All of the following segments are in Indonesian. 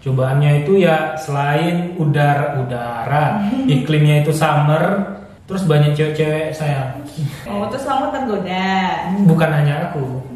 Cobaannya itu ya selain udara, iklimnya itu summer, terus banyak cewek-cewek sayang. Oh, terus kamu tergoda? Bukan hanya aku.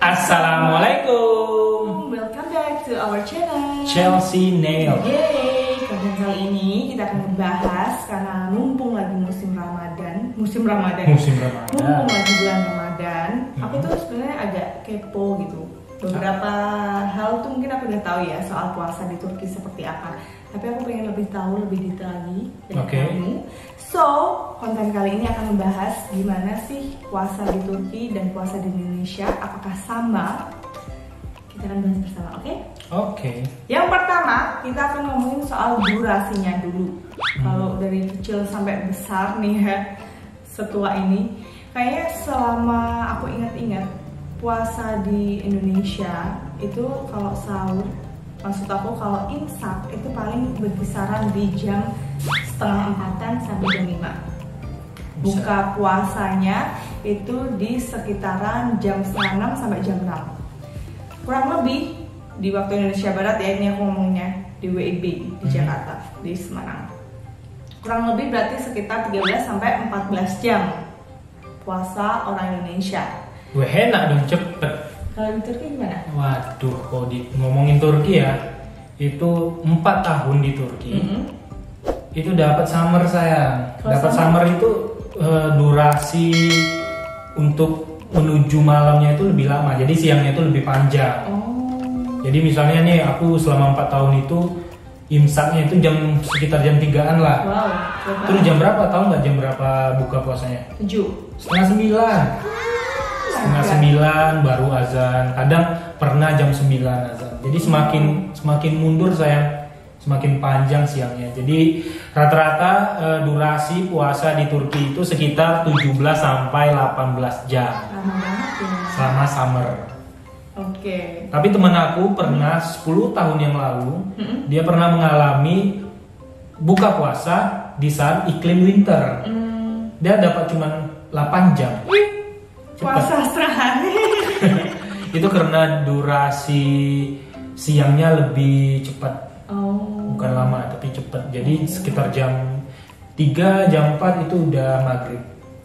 Assalamualaikum. Welcome back to our channel Chelsea Nail. Yeay, konten kali ini kita akan membahas karena mumpung lagi musim Ramadan. Mumpung lagi bulan Ramadan, aku tuh sebenarnya agak kepo gitu. Beberapa hal tuh mungkin aku udah tahu ya soal puasa di Turki seperti apa. Tapi aku pengen lebih tahu lebih detail lagi dari kamu. So, konten kali ini akan membahas gimana sih puasa di Turki dan puasa di Indonesia. Apakah sama? Kita akan bahas bersama, oke? Oke. Yang pertama, kita akan ngomongin soal durasinya dulu. Kalau dari kecil sampai besar nih ya, setua ini, kayaknya selama aku ingat-ingat, puasa di Indonesia itu kalau sahur, maksud aku kalau imsak itu paling berkisaran di jam 3:30 sampai jam 5. Buka puasanya itu di sekitaran jam 5:30 sampai jam 6. Kurang lebih di waktu Indonesia Barat ya, ini aku ngomongnya di WIB di Jakarta, di Semarang. Kurang lebih berarti sekitar 13 sampai 14 jam puasa orang Indonesia. Wah, enak dong, cepet. Kalau di Turki gimana? Waduh, kalau ngomongin Turki ya, itu 4 tahun di Turki. Itu dapat summer sayang. Dapat summer itu durasi untuk menuju malamnya itu lebih lama. Jadi siangnya itu lebih panjang. Jadi misalnya nih aku selama 4 tahun itu imsaknya itu sekitar jam 3-an lah. Wow. Terus jam berapa? Tahu nggak jam berapa buka puasanya? 7. 8:30. 8:30 baru azan. Kadang pernah jam 9 azan. Jadi semakin mundur sayang, semakin panjang siangnya. Jadi rata-rata durasi puasa di Turki itu sekitar 17 sampai 18 jam. Lama banget ya. Selama summer. Oke. Tapi teman aku pernah 10 tahun yang lalu, dia pernah mengalami buka puasa di saat iklim winter. Dia dapat cuma 8 jam. Puasa sehari. Itu karena durasi siangnya lebih cepat. Bukan lama tapi cepat. Jadi sekitar jam 3, jam 4 itu udah maghrib.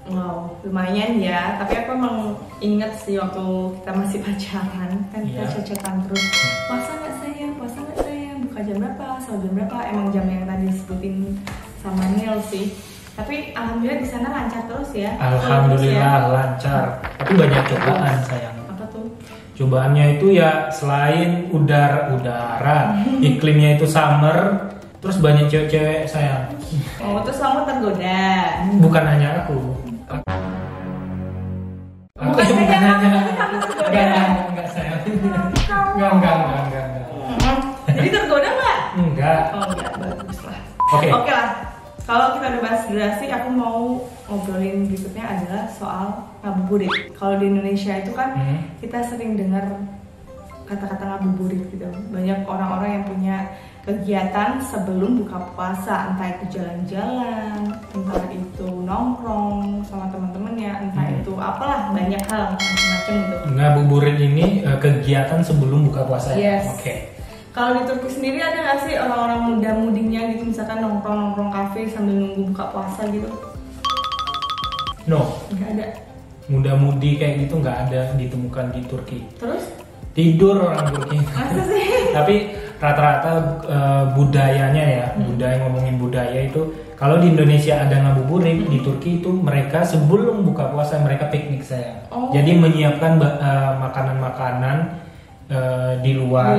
Wow, lumayan ya. Tapi aku emang inget sih waktu kita masih pacaran, kan kita cecetan terus. Puasa nggak sayang? Puasa nggak sayang? Buka jam berapa? Sahur jam berapa? Emang jam yang tadi disebutin sama Neil sih. Tapi alhamdulillah di sana lancar terus ya. Alhamdulillah lancar. Tapi banyak cobaan sayang. Apa tuh? Cobaannya itu ya selain udara, iklimnya itu summer, terus banyak cewek-cewek sayang. Oh, terus kamu tergoda? Bukan hanya aku. Bukan hanya kamu tergoda. Enggak sayang. Enggak. Jadi tergoda nggak? Enggak. Oh enggak, bagus lah. Oke. Oke lah. Kalau kita udah bahas durasi, aku mau ngobrolin berikutnya adalah soal ngabuburit. Kalau di Indonesia itu kan kita sering dengar kata-kata ngabuburit gitu. Banyak orang-orang yang punya kegiatan sebelum buka puasa, entah itu jalan-jalan, entah itu nongkrong sama teman-temannya, entah itu apalah, banyak hal macam-macam gitu. Ngabuburit ini kegiatan sebelum buka puasa ya? Yes. Oke. Kalau di Turki sendiri ada nggak sih orang-orang muda-mudinya gitu, misalkan nongkrong-nongkrong kafe sambil nunggu buka puasa gitu? No. Nggak ada. Muda-mudi kayak gitu nggak ada ditemukan di Turki. Terus? Tidur orang Turki. Masa sih? Tapi rata-rata budayanya ya, ngomongin budaya itu, kalau di Indonesia ada ngabuburit, di Turki itu mereka sebelum buka puasa mereka piknik saya. Jadi menyiapkan makanan-makanan di luar,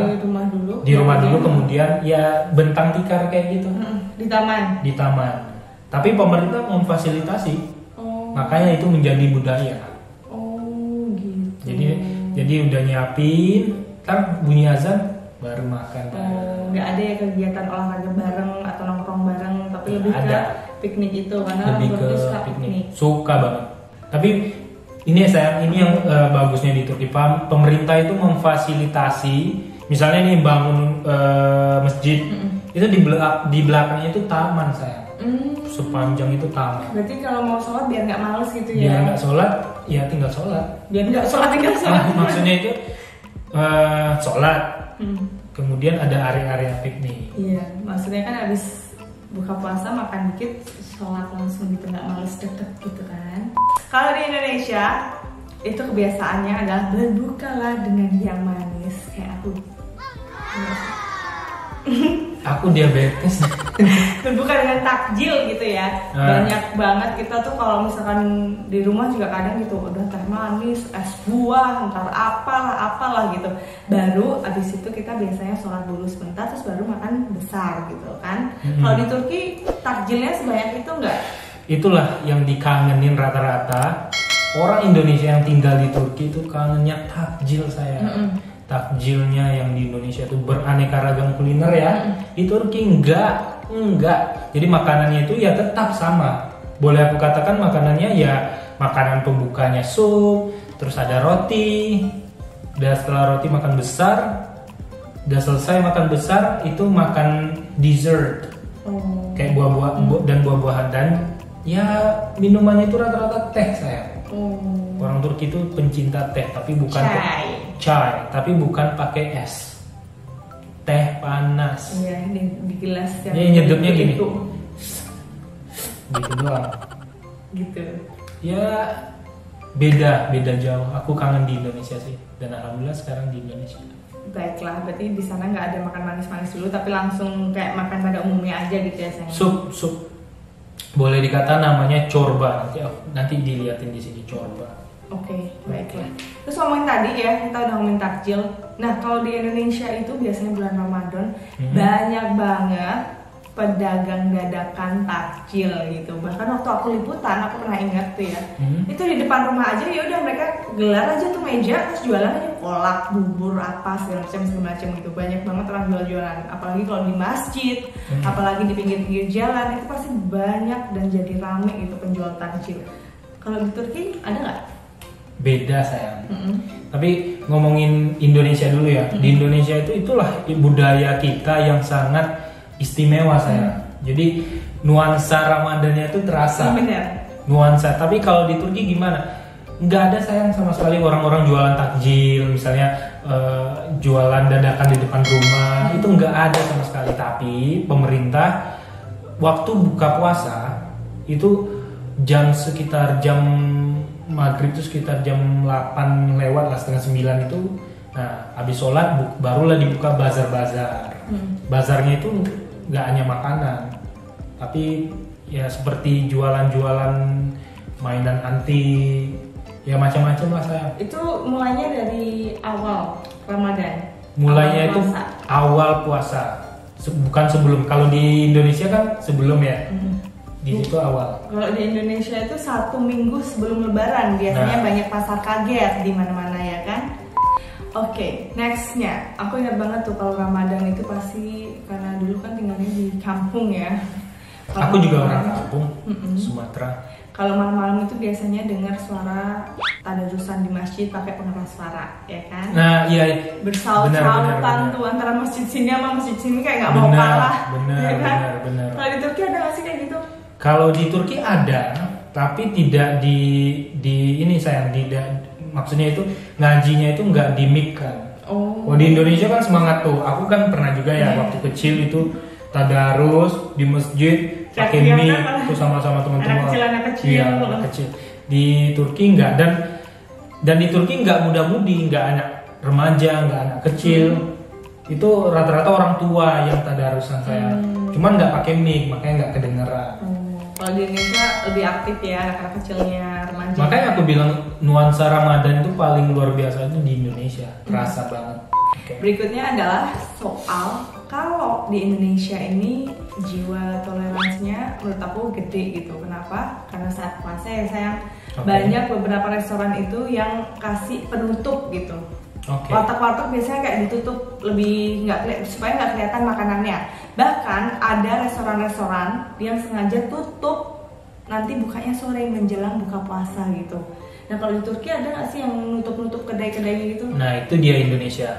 di rumah dulu kemudian ya bentang tikar kayak gitu di taman. Tapi pemerintah memfasilitasi, makanya itu menjadi budaya. Gitu. Jadi udah nyiapin, kan bunyi azan baru makan. Nggak ada ya kegiatan olahraga bareng atau nongkrong bareng, tapi lebih ke piknik itu karena lebih ke suka piknik. Suka banget. Tapi ini ya sayang, ini yang bagusnya di Turki. Pemerintah itu memfasilitasi, misalnya nih bangun masjid, itu di belakangnya itu taman sayang. Sepanjang itu taman. Berarti kalau mau sholat biar nggak males gitu ya? Biar nggak sholat, ya tinggal sholat. Biar nggak sholat tinggal sholat. Maksudnya itu sholat. Kemudian ada area-area piknik. Iya, maksudnya kan habis buka puasa makan dikit, sholat langsung gitu, nggak males deket gitu kan. Kalau di Indonesia itu kebiasaannya adalah berbukalah dengan yang manis kayak aku. Aku diabetes. Berbuka dengan takjil gitu ya. Banyak banget kita tuh kalau misalkan di rumah juga kadang gitu, udah teh manis, es buah, ntar apalah gitu. Baru abis itu kita biasanya sholat dulu sebentar, terus baru makan besar gitu kan. Kalau di Turki takjilnya sebanyak itu enggak? Itulah yang dikangenin rata-rata orang Indonesia yang tinggal di Turki itu, kangennya takjil saya. Takjilnya yang di Indonesia itu beraneka ragam kuliner ya. Di Turki enggak. Jadi makanannya itu ya tetap sama. Boleh aku katakan makanannya ya makanan pembukanya sup, terus ada roti. Udah setelah roti makan besar, udah selesai makan besar itu makan dessert. Kayak buah-buahan dan ya minumannya itu rata-rata teh saya. Orang Turki itu pencinta teh, tapi bukan chai, tapi bukan pakai es. Teh panas. Iya, di gelas yang nyedotnya gini. Gitu doang. Gitu. Ya beda jauh. Aku kangen di Indonesia sih, dan alhamdulillah sekarang di Indonesia. Baiklah, berarti di sana nggak ada makan manis-manis dulu, tapi langsung kayak makan pada umumnya aja gitu ya sayang. Sup. Boleh dikata namanya corba. Nanti dilihatin di sini corba. Oke, baiklah. Terus ngomongin tadi ya, kita udah ngomongin takjil. Nah, kalau di Indonesia itu biasanya bulan Ramadan banyak banget pedagang dadakan takjil gitu. Bahkan waktu aku liputan, aku pernah ingat tuh ya. Itu di depan rumah aja, ya udah mereka gelar aja tuh meja, terus jualan aja kolak, bubur, apa segala macam gitu. Banyak banget orang jual-jualan. Apalagi kalau di masjid, apalagi di pinggir-pinggir jalan, itu pasti banyak dan jadi rame gitu penjual takjil. Kalau di Turki ada nggak? Beda sayang. Tapi ngomongin Indonesia dulu ya. Di Indonesia itulah budaya kita yang sangat istimewa sayang. Jadi nuansa Ramadannya itu terasa. Benar. Nuansa. Tapi kalau di Turki gimana? Nggak ada sayang sama sekali orang-orang jualan takjil, misalnya jualan dadakan di depan rumah. Itu nggak ada sama sekali. Tapi pemerintah waktu buka puasa itu sekitar jam maghrib itu sekitar jam 8 lewat lah, setengah 9 itu. Nah, habis sholat barulah dibuka bazar-bazar. Bazarnya itu nggak hanya makanan, tapi ya seperti jualan-jualan mainan antik, ya macam-macam lah sayang. Itu mulainya dari awal Ramadan. Mulainya itu awal puasa, bukan sebelum. Kalau di Indonesia kan sebelum ya. Di situ awal. Kalau di Indonesia itu 1 minggu sebelum Lebaran biasanya banyak pasar kaget di mana-mana ya kan. Oke, nextnya aku ingat banget tuh kalau Ramadan itu pasti karena dulu kan tinggalnya di kampung ya. Aku juga orang kampung, Sumatera. Kalau malam-malam itu biasanya dengar suara tadarusan di masjid pakai pengeras suara, ya kan? Nah, iya. Bersaut-sautan tuh antara masjid sini sama masjid sini kayak nggak mau kalah. Benar. Kalau di Turki ada nggak sih kayak gitu? Kalau di Turki ada, tapi tidak di ini sayang, maksudnya itu ngajinya itu nggak di mic kan. Di Indonesia kan semangat tuh. Aku kan pernah juga ya waktu kecil itu tadarus di masjid pakai mic itu sama-sama teman-teman. Anak kecil. Iya, anak kecil. Di Turki nggak, dan di Turki nggak muda-mudi, nggak anak remaja, nggak anak kecil. Itu rata-rata orang tua yang tadarusan saya. Cuman nggak pakai mic, makanya nggak kedengeran. Kalau di Indonesia lebih aktif ya anak-anak kecilnya, remaja. Makanya aku bilang nuansa Ramadan itu paling luar biasa itu di Indonesia, terasa banget. Berikutnya adalah soal kalau di Indonesia ini jiwa toleransinya menurut aku gede gitu. Kenapa? Karena saat puasa ya sayang, banyak beberapa restoran itu yang kasih penutup gitu. Warteg-warteg biasanya kayak ditutup lebih supaya nggak kelihatan makanannya. Bahkan ada restoran-restoran yang sengaja tutup nanti bukanya sore menjelang buka puasa gitu. Nah kalau di Turki ada nggak sih yang nutup kedai-kedai gitu? Nah itu dia Indonesia,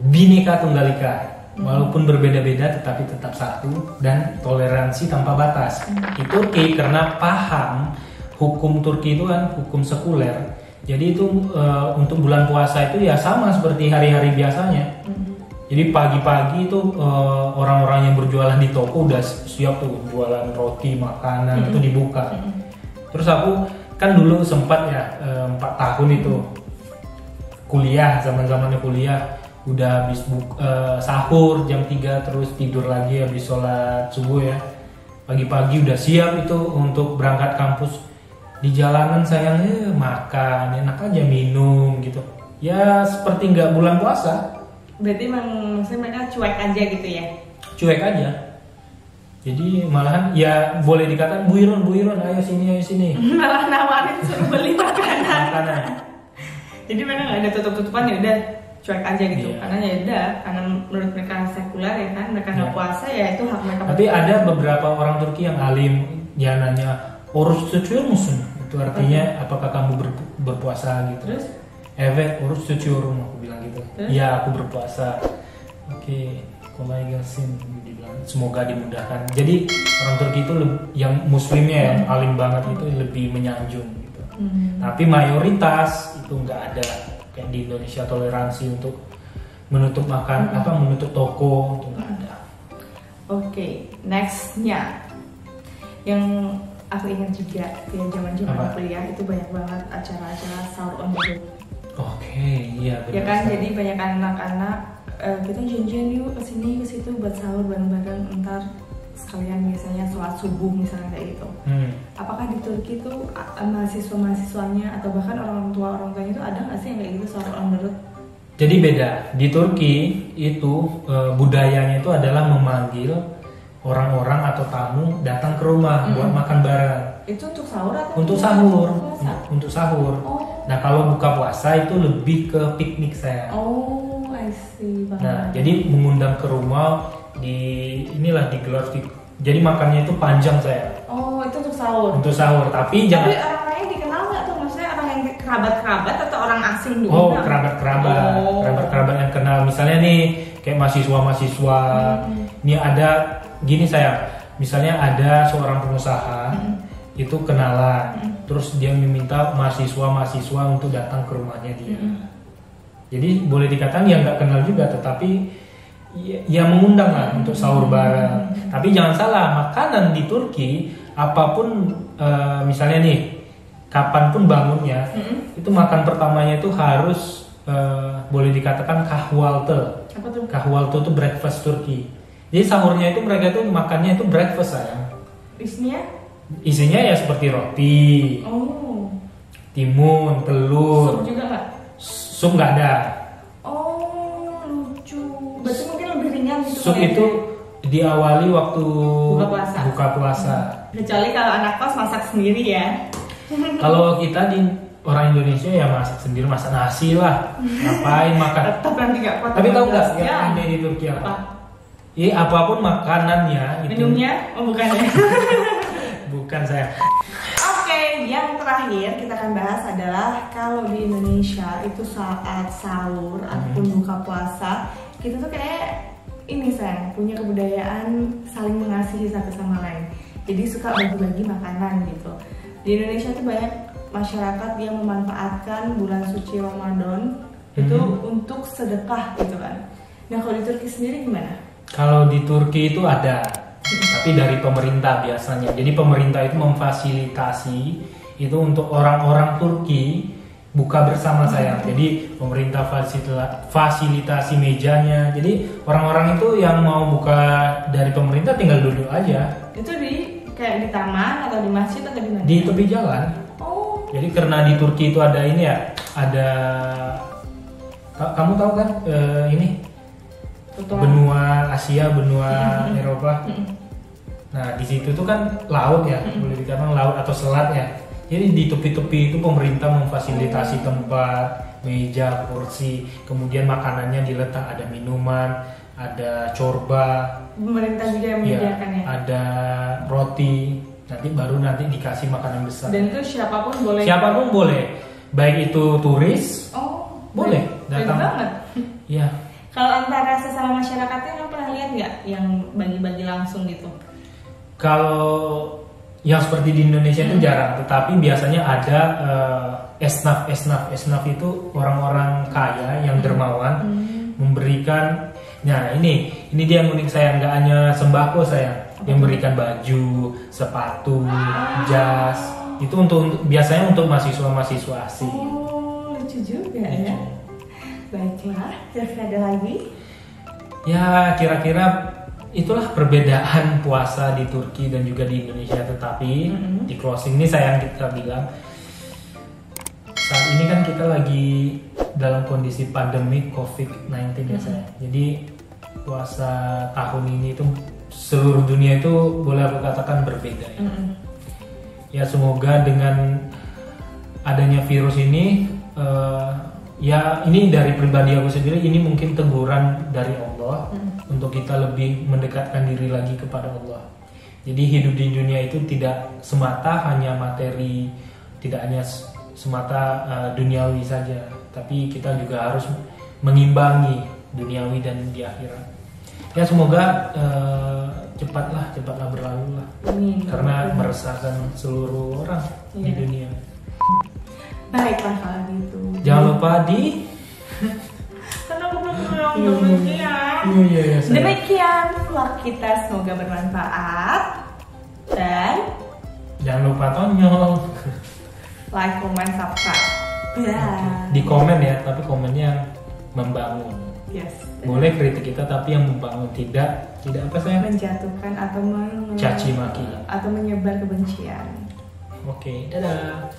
Bhinneka Tunggal Ika. Walaupun berbeda-beda tetapi tetap satu dan toleransi tanpa batas. Di Turki karena paham hukum Turki itu kan hukum sekuler. Jadi itu untuk bulan puasa itu ya sama seperti hari-hari biasanya. Jadi pagi-pagi itu orang-orang yang berjualan di toko udah siap tuh jualan roti, makanan itu dibuka. Terus aku kan dulu sempat ya 4 tahun itu kuliah, zaman-zamannya kuliah. Udah habis sahur jam 3 terus tidur lagi habis sholat subuh ya. Pagi-pagi udah siap itu untuk berangkat kampus. Di jalanan sayangnya makan, enak aja minum gitu. Ya seperti nggak bulan puasa. Berarti maksudnya mereka cuek aja gitu ya? Cuek aja. Jadi malahan ya boleh dikatakan buiron ayo sini. Malah nawarin suruh beli makanan. Jadi mereka nggak ada tutup-tutupan ya udah cuek aja gitu. Karena ya udah karena menurut mereka sekuler ya kan mereka nggak puasa ya itu hak mereka. Tapi ada beberapa orang Turki yang alim ya nanya oruç tutuyor musun? Itu artinya apakah kamu berpuasa gitu. Terus? Evet oruç tutuyorum aku bilang gitu. Terus? Ya aku berpuasa. Oke, kolay gelsin dibilang. Semoga dimudahkan. Jadi orang Turki itu yang muslimnya yang alim banget itu lebih menyanjung gitu. Tapi mayoritas itu nggak ada kayak di Indonesia toleransi untuk menutup makan menutup toko itu nggak ada. Oke, nextnya yang aku ingat juga ya zaman kuliah itu banyak banget acara-acara sahur on the road. Oke, iya benar. Ya kan, jadi banyak anak-anak kita janjian yuk kesini ke situ buat sahur bareng-bareng, ntar sekalian biasanya sholat subuh misalnya kayak gitu. Apakah di Turki itu mahasiswa-mahasiswanya atau bahkan orang tuanya itu ada nggak sih yang kayak gitu sahur on the road? Jadi beda. Di Turki itu budayanya itu adalah memanggil orang-orang atau tamu datang ke rumah buat makan bareng. Itu untuk sahur atau untuk sahur? Untuk sahur. Oh. Nah kalau buka puasa itu lebih ke piknik saya. Oh, I see. Nah jadi mengundang ke rumah digelar. Jadi makannya itu panjang saya. Oh, itu untuk sahur. Tapi jangan. Tapi orang lain dikenal nggak tuh? Maksudnya orang yang kerabat-kerabat atau orang asing dulu? Oh, kerabat-kerabat yang kenal. Misalnya nih kayak mahasiswa. Ini ada gini saya. Misalnya ada seorang pengusaha itu kenalan. Terus dia meminta mahasiswa untuk datang ke rumahnya dia. Jadi boleh dikatakan yang nggak kenal juga, tetapi ya mengundang lah untuk sahur bareng. Tapi jangan salah, makanan di Turki apapun misalnya nih kapanpun bangunnya itu makan pertamanya itu harus boleh dikatakan kahvaltı. Apa tuh? Kahvaltı itu breakfast Turki. Jadi sahurnya itu mereka itu makannya itu breakfast sayang. Isinya ya seperti roti, timun, telur. Sup juga nggak? Sup nggak ada. Oh, lucu. Berarti mungkin lebih ringan gitu. Sup itu diawali waktu buka puasa. Kecuali kalau anak kos masak sendiri ya. Kalau kita di orang Indonesia ya masak sendiri, masak nasi lah. Ngapain makan? Tetap nanti nggak kuat. Tapi tahu nggak yang aneh di Turki apa? Apapun makanannya itu. Minumnya? Oh bukan ya. Bukan saya. Oke, yang terakhir kita akan bahas adalah kalau di Indonesia itu saat sahur ataupun buka puasa kita tuh kayak ini sayang punya kebudayaan saling mengasihi satu sama lain. Jadi suka bagi-bagi makanan gitu. Di Indonesia tuh banyak masyarakat yang memanfaatkan bulan suci Ramadan itu untuk sedekah gitu kan. Nah kalau di Turki sendiri gimana? Kalau di Turki itu ada, tapi dari pemerintah biasanya. Jadi pemerintah itu memfasilitasi itu untuk orang-orang Turki buka bersama sayang. Jadi pemerintah fasilitasi mejanya. Jadi orang-orang itu yang mau buka dari pemerintah tinggal duduk aja. Itu kayak di taman atau di masjid atau di mana? Di tepi jalan. Oh. Jadi karena di Turki itu ada ini ya, ada kamu tahu kan ini benua Asia, benua Eropa. Nah di situ tuh kan laut ya, boleh dikatakan laut atau selat ya. Jadi di tepi-tepi itu pemerintah memfasilitasi tempat, meja, kursi, kemudian makanannya diletak, ada minuman, ada corba. Pemerintah juga yang menyediakan ya. Ada roti. nanti dikasih makanan besar. Dan itu siapapun boleh. Siapapun boleh, baik itu turis, boleh datang. Banget. Ya. Kalau antara sesama masyarakatnya, kamu pernah lihat nggak yang bagi-bagi langsung gitu? Kalau yang seperti di Indonesia itu jarang, tetapi biasanya ada esnaf itu orang-orang kaya yang dermawan memberikan. Nah ini dia yang unik sayang, nggak hanya sembako sayang, yang memberikan baju, sepatu, jas, itu biasanya untuk mahasiswa asing. Oh lucu juga ya. Baiklah, terus ada lagi? Ya kira-kira itulah perbedaan puasa di Turki dan juga di Indonesia. Tetapi di closing ini sayang kita bilang, saat ini kan kita lagi dalam kondisi pandemi COVID-19 ya saya. Jadi puasa tahun ini itu seluruh dunia itu boleh aku katakan berbeda ya. Ya semoga dengan adanya virus ini ya ini dari pribadi aku sendiri, ini mungkin teguran dari Allah untuk kita lebih mendekatkan diri lagi kepada Allah. Jadi hidup di dunia itu tidak semata hanya materi, tidak hanya semata duniawi saja, tapi kita juga harus mengimbangi duniawi dan di akhirat. Ya semoga cepatlah berlalu lah, karena meresahkan seluruh orang di dunia. Baiklah kalau gitu. Jangan lupa di demikian vlog kita, semoga bermanfaat dan jangan lupa tonjol, like, comment, subscribe. Di komen ya, tapi komennya yang membangun. Yes. Boleh kritik kita tapi yang membangun, tidak apa saya menjatuhkan atau caci maki atau menyebar kebencian. Oke, dadah.